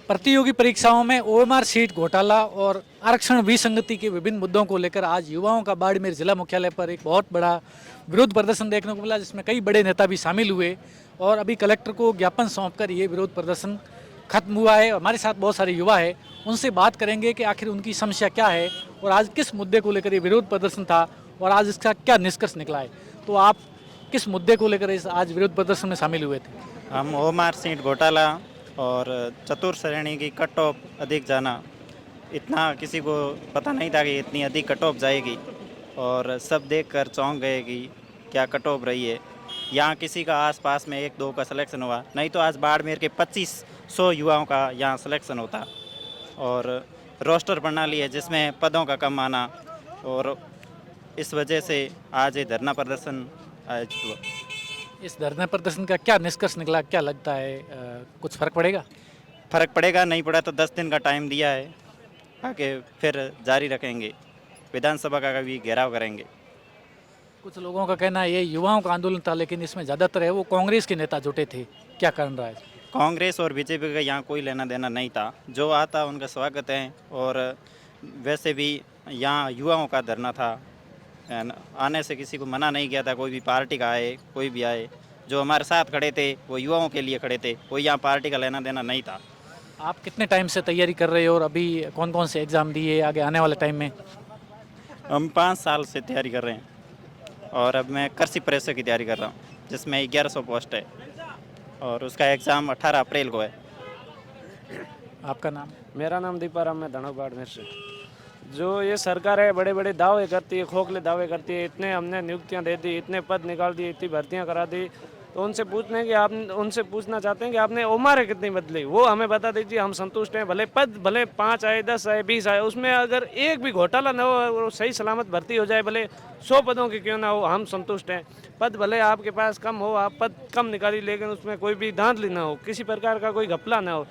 प्रतियोगी परीक्षाओं में ओएमआर सीट घोटाला और आरक्षण विसंगति के विभिन्न मुद्दों को लेकर आज युवाओं का बाड़मेर जिला मुख्यालय पर एक बहुत बड़ा विरोध प्रदर्शन देखने को मिला, जिसमें कई बड़े नेता भी शामिल हुए और अभी कलेक्टर को ज्ञापन सौंपकर ये विरोध प्रदर्शन खत्म हुआ है। हमारे साथ बहुत सारे युवा है, उनसे बात करेंगे कि आखिर उनकी समस्या क्या है और आज किस मुद्दे को लेकर ये विरोध प्रदर्शन था और आज इसका क्या निष्कर्ष निकला है। तो आप किस मुद्दे को लेकर इस आज विरोध प्रदर्शन में शामिल हुए थे? हम ओएमआर सीट घोटाला और चतुर्थ श्रेणी की कट ऑफ अधिक जाना, इतना किसी को पता नहीं था कि इतनी अधिक कट ऑफ जाएगी और सब देखकर चौंक गए कि क्या कट ऑफ रही है। यहाँ किसी का आसपास में 1-2 का सिलेक्शन हुआ, नहीं तो आज बाड़मेर के 2500 युवाओं का यहाँ सिलेक्शन होता। और रोस्टर प्रणाली है जिसमें पदों का कम आना, और इस वजह से आज ये धरना प्रदर्शन आयोजित हुआ। इस धरना प्रदर्शन का क्या निष्कर्ष निकला, क्या लगता है कुछ फर्क पड़ेगा? फ़र्क पड़ेगा, नहीं पड़ा तो 10 दिन का टाइम दिया है, आगे फिर जारी रखेंगे, विधानसभा का भी घेराव करेंगे। कुछ लोगों का कहना है ये युवाओं का आंदोलन था, लेकिन इसमें ज़्यादातर है वो कांग्रेस के नेता जुटे थे, क्या कारण रहा है? कांग्रेस और बीजेपी का यहाँ कोई लेना देना नहीं था, जो आता उनका स्वागत है। और वैसे भी यहाँ युवाओं का धरना था, आने से किसी को मना नहीं किया था, कोई भी पार्टी का आए कोई भी आए। जो हमारे साथ खड़े थे वो युवाओं के लिए खड़े थे, कोई यहाँ पार्टी का लेना देना नहीं था। आप कितने टाइम से तैयारी कर रहे हो और अभी कौन कौन से एग्ज़ाम दिए आगे आने वाले टाइम में? हम 5 साल से तैयारी कर रहे हैं और अब मैं कृषि परीक्षा की तैयारी कर रहा हूँ, जिसमें 1100 पोस्ट है और उसका एग्ज़ाम 18 अप्रैल को है। आपका नाम? मेरा नाम दीपाराम है, धनोक बाड़मेर से। जो ये सरकार है बड़े बड़े दावे करती है, खोखले दावे करती है, इतने हमने नियुक्तियां दे दी, इतने पद निकाल दिए, इतनी भर्तियां करा दी, तो उनसे पूछना चाहते हैं कि आपने उम्र कितनी बदली, वो हमें बता दीजिए, हम संतुष्ट हैं। भले पद भले 5 आए, 10 आए, 20 आए, उसमें अगर एक भी घोटाला न हो, सही सलामत भर्ती हो जाए, भले 100 पदों की क्यों ना हो, हम संतुष्ट हैं। पद भले आपके पास कम हो, आप पद कम निकाली, लेकिन उसमें कोई भी धांधली ना हो, किसी प्रकार का कोई घपला ना हो,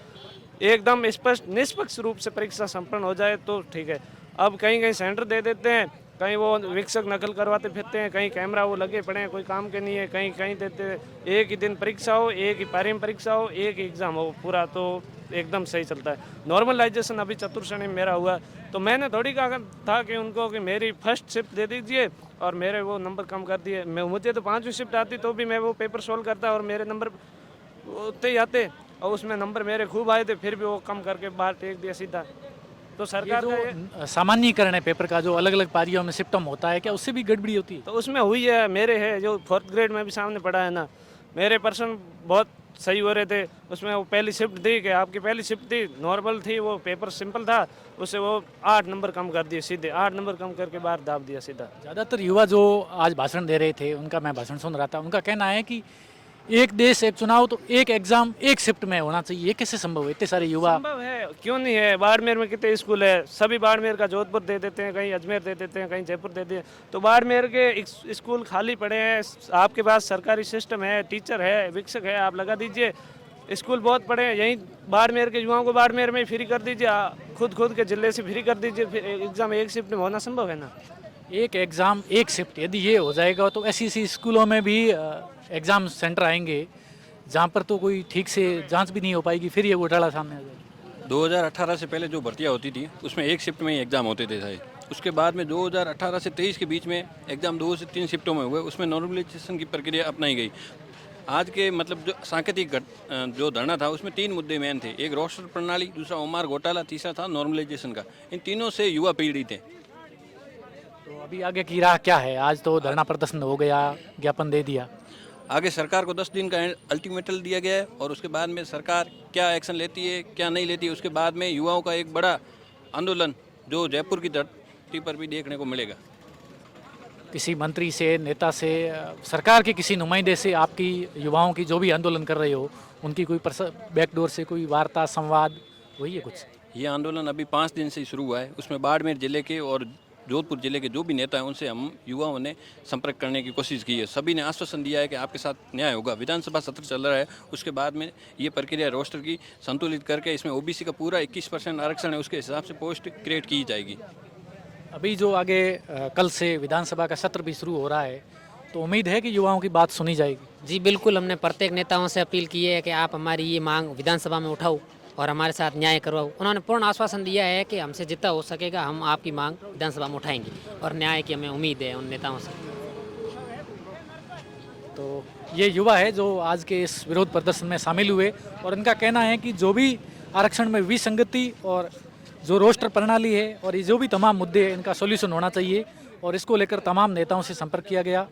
एकदम स्पष्ट निष्पक्ष रूप से परीक्षा संपन्न हो जाए तो ठीक है। अब कहीं कहीं सेंटर दे देते हैं, कहीं वो विक्षक नकल करवाते फिरते हैं, कहीं कैमरा वो लगे पड़े हैं, कोई काम के नहीं है, कहीं कहीं देते हैं। एक ही दिन परीक्षा हो, एक ही पारी में परीक्षा हो, एक ही एग्ज़ाम हो पूरा, तो एकदम सही चलता है। नॉर्मलाइजेशन अभी चतुर्थ श्रेणी में मेरा हुआ, तो मैंने थोड़ी कहा था कि उनको कि मेरी फर्स्ट शिफ्ट दे दीजिए और मेरे वो नंबर कम कर दिए। मुझे तो 5वीं शिफ्ट आती तो भी मैं वो पेपर सोल्व करता और मेरे नंबर उतने ही आते, और उसमें नंबर मेरे खूब आए थे, फिर भी वो कम करके बाहर फेंक दिया सीधा। तो सरकार जो सामान्यीकरण है पेपर का, जो अलग अलग पारियों में शिफ्टम होता है, क्या उससे भी गड़बड़ी होती है? तो उसमें हुई है, मेरे है जो 4th ग्रेड में भी सामने पड़ा है ना, मेरे पर्सन बहुत सही हो रहे थे। उसमें वो पहली शिफ्ट दी कि आपकी पहली शिफ्ट थी, नॉर्मल थी, वो पेपर सिंपल था, उससे वो 8 नंबर कम कर दिए, सीधे 8 नंबर कम करके बाहर दाब दिया सीधा। ज़्यादातर युवा जो आज भाषण दे रहे थे, उनका मैं भाषण सुन रहा था, उनका कहना है कि एक देश एक चुनाव, तो एक एग्जाम एक शिफ्ट में होना चाहिए। ये कैसे संभव है? इतने सारे युवा संभव है, क्यों नहीं है। बाड़मेर में कितने स्कूल है, सभी बाड़मेर का जोधपुर दे देते हैं, कहीं अजमेर दे देते हैं, कहीं जयपुर दे देते हैं, तो बाड़मेर के स्कूल खाली पड़े हैं। आपके पास सरकारी सिस्टम है, टीचर है, विक्षक है, आप लगा दीजिए। स्कूल बहुत पड़े हैं, यहीं बाड़मेर के युवाओं को बाड़मेर में फ्री कर दीजिए, खुद के जिले से फ्री कर दीजिए, फिर एग्जाम एक शिफ्ट में होना संभव है ना। एक एग्ज़ाम एक शिफ्ट यदि ये हो जाएगा तो ऐसी स्कूलों में भी एग्ज़ाम सेंटर आएंगे जहाँ पर तो कोई ठीक से जांच भी नहीं हो पाएगी, फिर ये घोटाला सामने आ जाएगा। 2018 से पहले जो भर्तियां होती थी उसमें एक शिफ्ट में ही एग्ज़ाम होते थे शायद। उसके बाद में 2018 से 23 के बीच में एग्ज़ाम 2 से 3 शिफ्टों में हुए, उसमें नॉर्मलाइजेशन की प्रक्रिया अपनाई गई। आज के मतलब जो सांकेतिक जो धरना था उसमें 3 मुद्दे मेन थे, एक रोस्टर प्रणाली, दूसरा ओएमआर घोटाला, तीसरा था नॉर्मलाइजेशन का। इन तीनों से युवा पीड़ित थे। तो अभी आगे की राह क्या है? आज तो धरना प्रदर्शन हो गया, ज्ञापन दे दिया, आगे सरकार को 10 दिन का अल्टीमेटम दिया गया है और उसके बाद में सरकार क्या एक्शन लेती है क्या नहीं लेती है, उसके बाद में युवाओं का एक बड़ा आंदोलन जो जयपुर की धरती पर भी देखने को मिलेगा। किसी मंत्री से, नेता से, सरकार के किसी नुमाइंदे से आपकी युवाओं की जो भी आंदोलन कर रहे हो, उनकी कोई बैकडोर से कोई वार्ता संवाद हुई है कुछ? ये आंदोलन अभी 5 दिन से ही शुरू हुआ है। उसमें बाड़मेर जिले के और जोधपुर जिले के जो भी नेता हैं उनसे हम युवाओं ने संपर्क करने की कोशिश की है। सभी ने आश्वासन दिया है कि आपके साथ न्याय होगा। विधानसभा सत्र चल रहा है, उसके बाद में ये प्रक्रिया रोस्टर की संतुलित करके इसमें ओबीसी का पूरा 21% आरक्षण है, उसके हिसाब से पोस्ट क्रिएट की जाएगी। अभी जो आगे कल से विधानसभा का सत्र भी शुरू हो रहा है, तो उम्मीद है कि युवाओं की बात सुनी जाएगी। जी बिल्कुल, हमने प्रत्येक नेताओं से अपील की है कि आप हमारी ये मांग विधानसभा में उठाओ और हमारे साथ न्याय करवाओ। उन्होंने पूर्ण आश्वासन दिया है कि हमसे जितना हो सकेगा हम आपकी मांग विधानसभा में उठाएंगे और न्याय की हमें उम्मीद है उन नेताओं से। तो ये युवा है जो आज के इस विरोध प्रदर्शन में शामिल हुए और इनका कहना है कि जो भी आरक्षण में विसंगति और जो रोस्टर प्रणाली है और ये जो भी तमाम मुद्दे हैं इनका सॉल्यूशन होना चाहिए और इसको लेकर तमाम नेताओं से संपर्क किया गया।